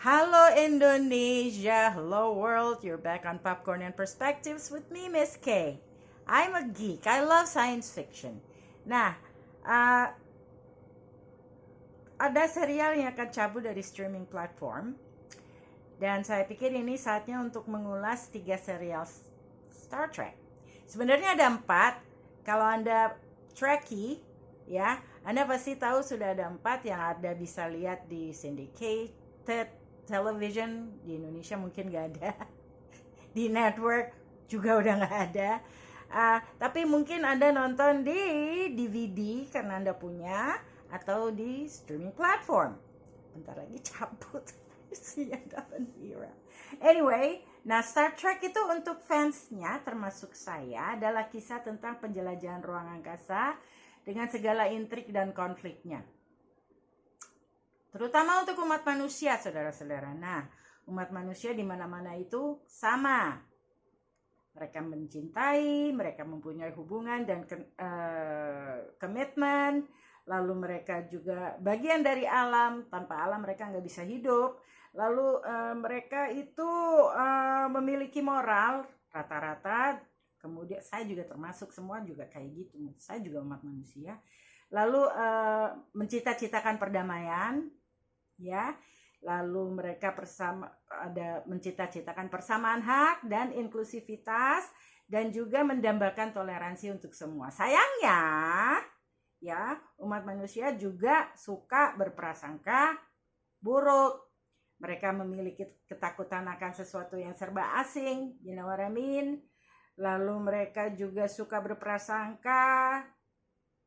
Hello Indonesia, hello world, you're back on Popcorn and Perspectives with me, Miss K. I'm a geek, I love science fiction. Nah, uh, ada serial yang akan cabut dari streaming platform. Dan saya pikir ini saatnya untuk mengulas 3 serial Star Trek. Sebenarnya ada 4, kalau Anda Trekkie, ya, Anda pasti tahu sudah ada 4 yang Anda bisa lihat di syndicated television. Di Indonesia mungkin gak ada. Di network juga udah gak ada. Tapi mungkin Anda nonton di DVD karena Anda punya, atau di streaming platform. Bentar lagi cabut. See end of an era. Anyway, nah Star Trek itu untuk fansnya termasuk saya adalah kisah tentang penjelajahan ruang angkasa dengan segala intrik dan konfliknya. Terutama untuk umat manusia, saudara-saudara. Nah, umat manusia di mana-mana itu sama. Mereka mencintai, mereka mempunyai hubungan dan komitmen. Lalu mereka juga bagian dari alam. Tanpa alam mereka nggak bisa hidup. Lalu mereka itu memiliki moral rata-rata. Kemudian saya juga termasuk, semua juga kayak gitu. Saya juga umat manusia. Lalu mencita-citakan perdamaian, ya. Lalu mereka mencita-citakan persamaan hak dan inklusivitas, dan juga mendambakan toleransi untuk semua. Sayangnya, ya, umat manusia juga suka berprasangka buruk. Mereka memiliki ketakutan akan sesuatu yang serba asing, you know what I mean? Lalu mereka juga suka berprasangka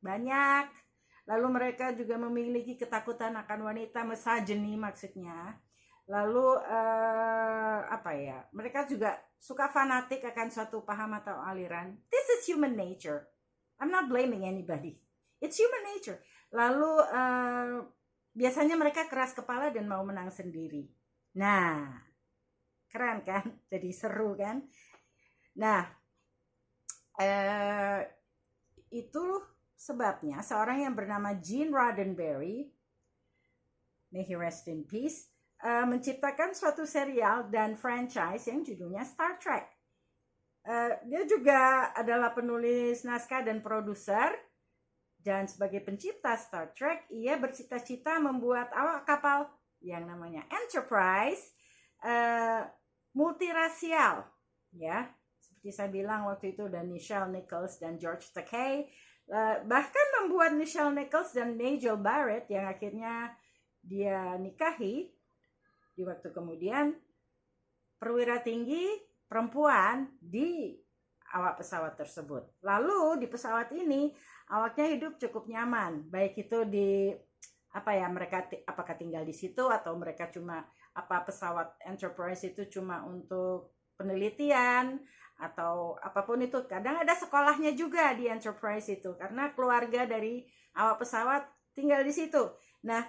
banyak. Lalu mereka juga memiliki ketakutan akan wanita, misogyny maksudnya. Lalu mereka juga suka fanatik akan suatu paham atau aliran. This is human nature. I'm not blaming anybody. It's human nature. Lalu biasanya mereka keras kepala dan mau menang sendiri. Nah, keren kan? Jadi seru kan? Nah, itu sebabnya seorang yang bernama Gene Roddenberry, may he rest in peace, menciptakan suatu serial dan franchise yang judulnya Star Trek. Dia juga adalah penulis naskah dan produser. Dan sebagai pencipta Star Trek, ia bercita-cita membuat awak kapal yang namanya Enterprise multirasial, ya. Seperti saya bilang waktu itu ada Nichelle Nichols dan George Takei, bahkan membuat Nichelle Nichols dan Nigel Barrett yang akhirnya dia nikahi di waktu kemudian, perwira tinggi perempuan di awak pesawat tersebut. Lalu di pesawat ini awaknya hidup cukup nyaman, baik itu di mereka apakah tinggal di situ atau mereka cuma pesawat Enterprise itu cuma untuk penelitian atau apapun itu. Kadang ada sekolahnya juga di Enterprise itu karena keluarga dari awak pesawat tinggal di situ. Nah,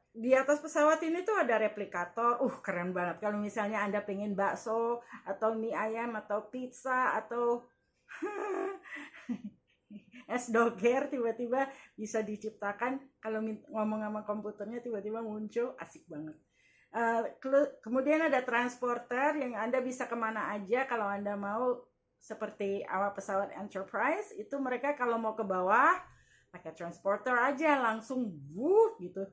di atas pesawat ini tuh ada replikator. Keren banget. Kalau misalnya Anda pengen bakso atau mie ayam atau pizza atau es doger tiba-tiba bisa diciptakan. Kalau ngomong sama komputernya tiba-tiba muncul, asik banget. Kemudian ada transporter yang Anda bisa kemana aja kalau Anda mau, seperti awak pesawat Enterprise itu mereka kalau mau ke bawah pakai transporter aja langsung gitu.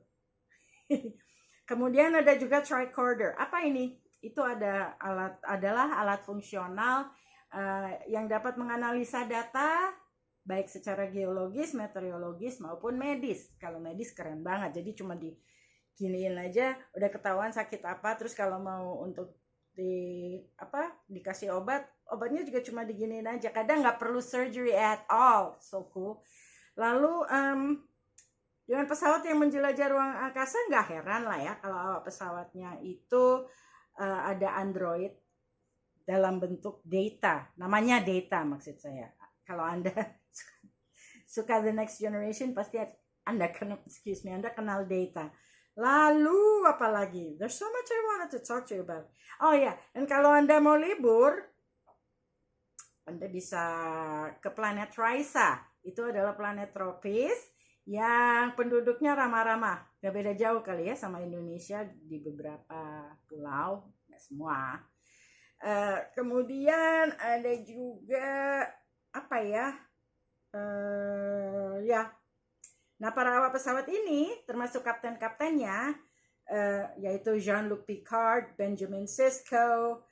Kemudian ada juga tricorder. Apa ini? Itu adalah alat fungsional yang dapat menganalisa data baik secara geologis, meteorologis maupun medis. Kalau medis keren banget. Jadi cuma diginiin aja udah ketahuan sakit apa, terus kalau mau untuk dikasih obatnya juga cuma diginiin aja. Kadang nggak perlu surgery at all. So cool. Lalu dengan pesawat yang menjelajah ruang angkasa, nggak heran lah ya kalau awak pesawatnya itu ada android dalam bentuk data. Namanya data maksud saya. Kalau Anda suka The Next Generation, pasti Anda kenal data. Lalu apa lagi? There's so much I wanted to talk to you about. Oh ya, dan kalau Anda mau libur, Anda bisa ke planet Risa. Itu adalah planet tropis yang penduduknya ramah-ramah. Gak beda jauh kali ya sama Indonesia di beberapa pulau, nggak semua. Kemudian ada juga apa ya? Ya. Nah, para awak pesawat ini termasuk kapten-kaptennya yaitu Jean-Luc Picard, Benjamin Sisko,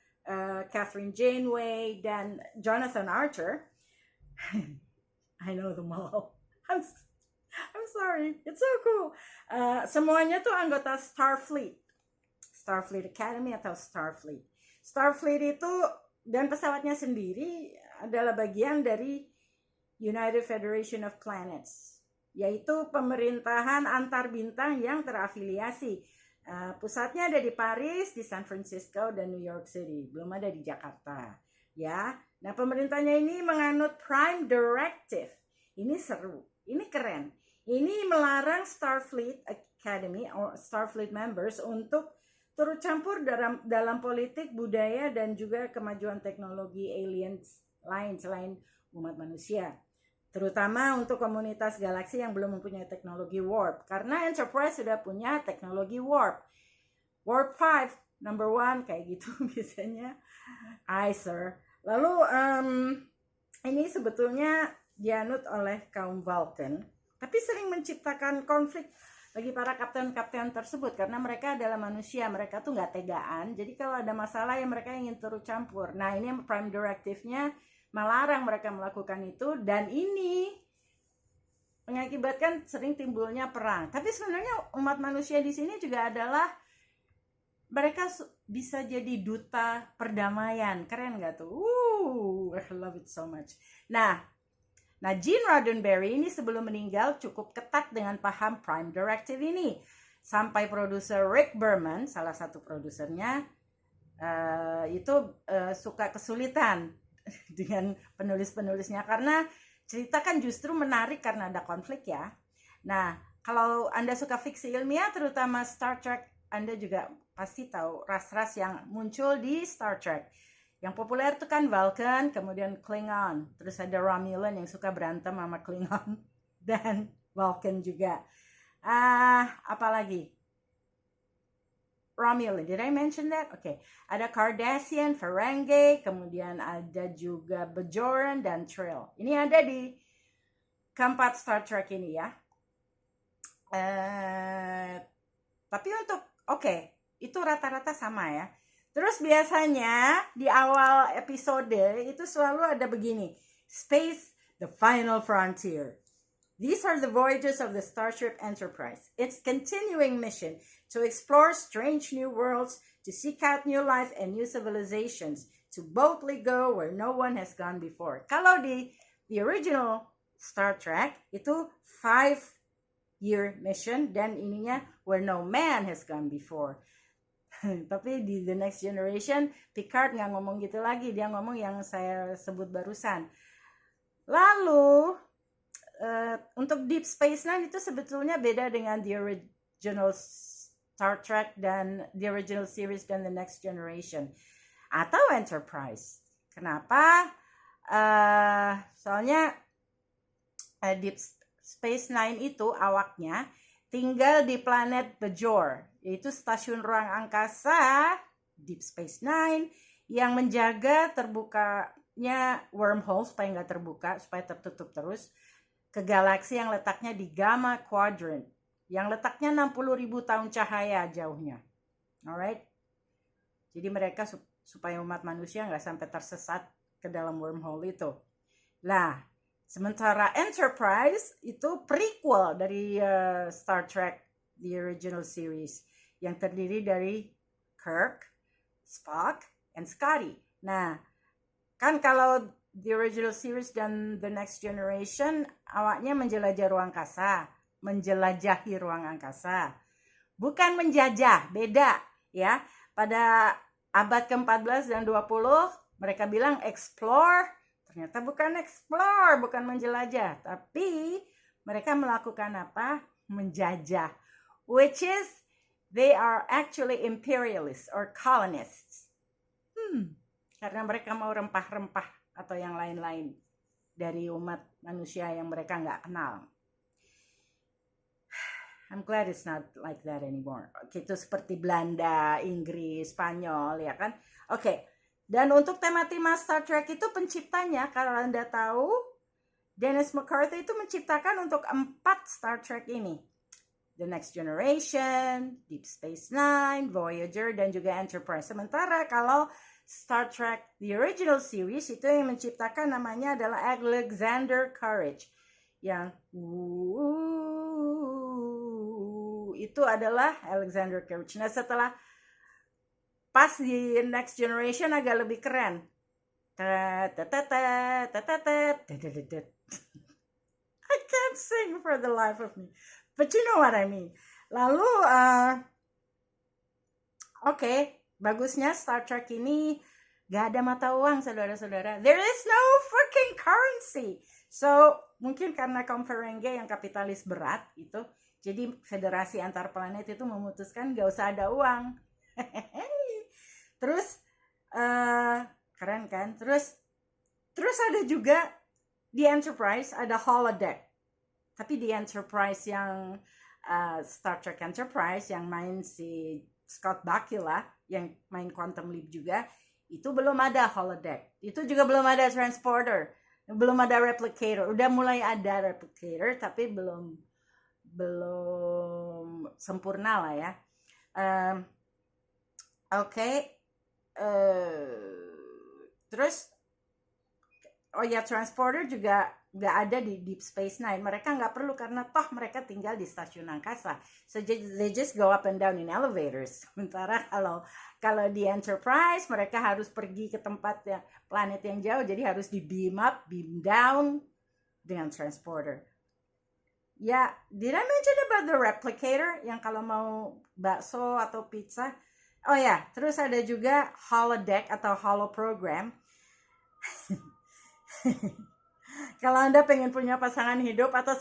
Catherine Janeway, dan Jonathan Archer. I know them all. I'm sorry. It's so cool. Semuanya tuh anggota Starfleet Academy atau Starfleet. Starfleet itu dan pesawatnya sendiri adalah bagian dari United Federation of Planets, yaitu pemerintahan antar bintang yang terafiliasi. Pusatnya ada di Paris, di San Francisco, dan New York City. Belum ada di Jakarta. Ya. Nah, pemerintahnya ini menganut Prime Directive. Ini seru. Ini keren. Ini melarang Starfleet Academy atau Starfleet members untuk turut campur dalam politik, budaya, dan juga kemajuan teknologi aliens lain selain umat manusia. Terutama untuk komunitas galaksi yang belum mempunyai teknologi warp. Karena Enterprise sudah punya teknologi warp. Warp 5, number 1, kayak gitu biasanya. Aye, sir. Lalu, ini sebetulnya dianut oleh kaum Vulcan, tapi sering menciptakan konflik bagi para kapten-kapten tersebut karena mereka adalah manusia, mereka tuh nggak tegaan. Jadi kalau ada masalah ya mereka ingin turut campur. Nah, ini Prime Directive-nya melarang mereka melakukan itu, dan ini mengakibatkan sering timbulnya perang. Tapi sebenarnya umat manusia di sini juga adalah mereka bisa jadi duta perdamaian. Keren nggak tuh? I love it so much. Nah, Gene Roddenberry ini sebelum meninggal cukup ketat dengan paham Prime Directive ini. Sampai produser Rick Berman, salah satu produsernya, itu suka kesulitan dengan penulis-penulisnya. Karena cerita kan justru menarik karena ada konflik ya. Nah, kalau Anda suka fiksi ilmiah, terutama Star Trek, Anda juga pasti tahu ras-ras yang muncul di Star Trek. Yang populer itu kan Vulcan, kemudian Klingon. Terus ada Romulan yang suka berantem sama Klingon. Dan Vulcan juga. Apalagi? Romulan, did I mention that? Okay. Ada Cardassian, Ferengi, kemudian ada juga Bajoran dan Trill. Ini ada di keempat Star Trek ini ya. Tapi untuk, itu rata-rata sama ya. Terus biasanya di awal episode itu selalu ada begini. Space, the final frontier. These are the voyages of the Starship Enterprise. Its continuing mission to explore strange new worlds, to seek out new life and new civilizations, to boldly go where no one has gone before. Kalau di the original Star Trek itu 5-year mission, dan ininya where no man has gone before. Tapi di The Next Generation, Picard nggak ngomong gitu lagi, dia ngomong yang saya sebut barusan. Lalu untuk Deep Space Nine itu sebetulnya beda dengan the original Star Trek dan the original series dan The Next Generation atau Enterprise. Kenapa? Soalnya Deep Space Nine itu awaknya tinggal di planet Bajor, yaitu stasiun ruang angkasa Deep Space Nine yang menjaga terbukanya wormhole supaya nggak terbuka, supaya tertutup terus ke galaksi yang letaknya di Gamma Quadrant, yang letaknya 60.000 tahun cahaya jauhnya. Alright? Jadi mereka supaya umat manusia nggak sampai tersesat ke dalam wormhole itu. Nah, sementara Enterprise itu prequel dari Star Trek, the original series, yang terdiri dari Kirk, Spock, and Scotty. Nah, kan kalau the original series dan The Next Generation, awaknya menjelajahi ruang angkasa. Bukan menjajah, beda ya. Pada abad ke-14 dan 20, mereka bilang explore. Ternyata bukan explore, bukan menjelajah, tapi mereka melakukan apa? Menjajah. Which is, they are actually imperialists or colonists. Karena mereka mau rempah-rempah atau yang lain-lain dari umat manusia yang mereka nggak kenal. I'm glad it's not like that anymore. Itu seperti Belanda, Inggris, Spanyol, ya kan? Oke. Dan untuk tema-tema Star Trek itu penciptanya, kalau Anda tahu, Dennis McCarthy itu menciptakan untuk 4 Star Trek ini. The Next Generation, Deep Space Nine, Voyager, dan juga Enterprise. Sementara kalau Star Trek The Original Series itu yang menciptakan namanya adalah Alexander Courage. Yang itu adalah Alexander Courage. Nah, setelah pas di Next Generation agak lebih keren. I can't sing for the life of me. But you know what I mean. Lalu, oke, bagusnya Star Trek ini gak ada mata uang, saudara-saudara. There is no freaking currency. So, mungkin karena Conferenge yang kapitalis berat itu, jadi federasi antar planet itu memutuskan gak usah ada uang. Terus keren kan? Terus ada juga di Enterprise ada holodeck. Tapi di Enterprise yang Star Trek Enterprise yang main si Scott Bakula, yang main Quantum Leap juga, itu belum ada holodeck. Itu juga belum ada transporter, belum ada replicator. Udah mulai ada replicator tapi belum sempurna lah ya. Oke. Terus transporter juga nggak ada di Deep Space Nine. Mereka nggak perlu karena toh mereka tinggal di stasiun angkasa. So they just go up and down in elevators. Sementara kalau di Enterprise mereka harus pergi ke tempat planet yang jauh, jadi harus di beam up, beam down dengan transporter. Ya, did I mention about the replicator yang kalau mau bakso atau pizza? Oh ya, terus ada juga holodeck atau holoprogram. Kalau Anda pengen punya pasangan hidup atau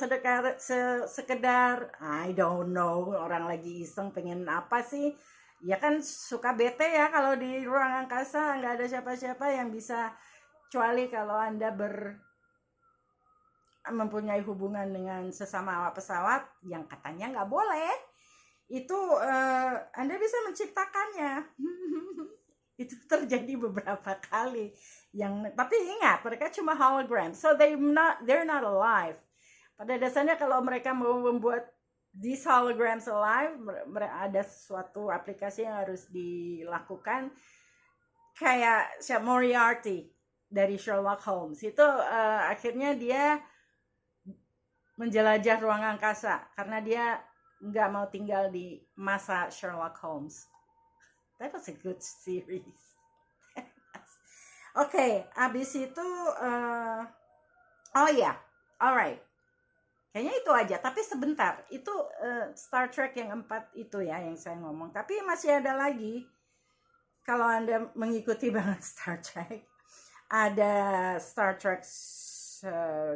sekedar I don't know, orang lagi iseng pengen apa sih? Ya kan suka bete ya kalau di ruang angkasa nggak ada siapa-siapa yang bisa, kecuali kalau Anda mempunyai hubungan dengan sesama awak pesawat yang katanya nggak boleh. Itu Anda bisa menciptakannya. Itu terjadi beberapa kali. Tapi ingat, mereka cuma hologram, so they're not alive. Pada dasarnya kalau mereka mau membuat these holograms alive, ada suatu aplikasi yang harus dilakukan, kayak Moriarty dari Sherlock Holmes. Itu akhirnya dia menjelajah ruang angkasa karena dia nggak mau tinggal di masa Sherlock Holmes. That was a good series. Oke, abis itu alright. Kayaknya itu aja, tapi sebentar. Itu Star Trek yang 4 itu ya yang saya ngomong. Tapi masih ada lagi. Kalau Anda mengikuti banget Star Trek, ada Star Trek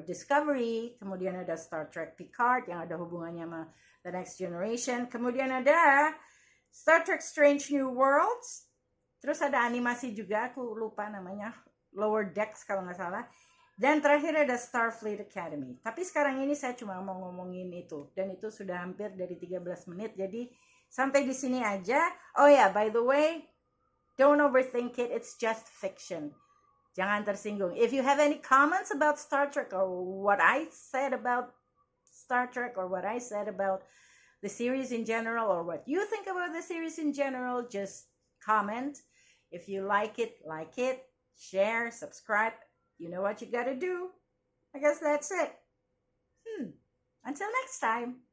Discovery, kemudian ada Star Trek Picard yang ada hubungannya sama The Next Generation, kemudian ada Star Trek Strange New Worlds, terus ada animasi juga, aku lupa namanya, Lower Decks kalau nggak salah, dan terakhir ada Starfleet Academy. Tapi sekarang ini saya cuma mau ngomongin itu, dan itu sudah hampir dari 13 menit, jadi sampai di sini aja. Oh ya, by the way, don't overthink it, it's just fiction. Jangan tersinggung. If you have any comments about Star Trek or what I said about Star Trek or what I said about the series in general or what you think about the series in general, just comment. If you like it, share, subscribe. You know what you gotta do. I guess that's it. Until next time.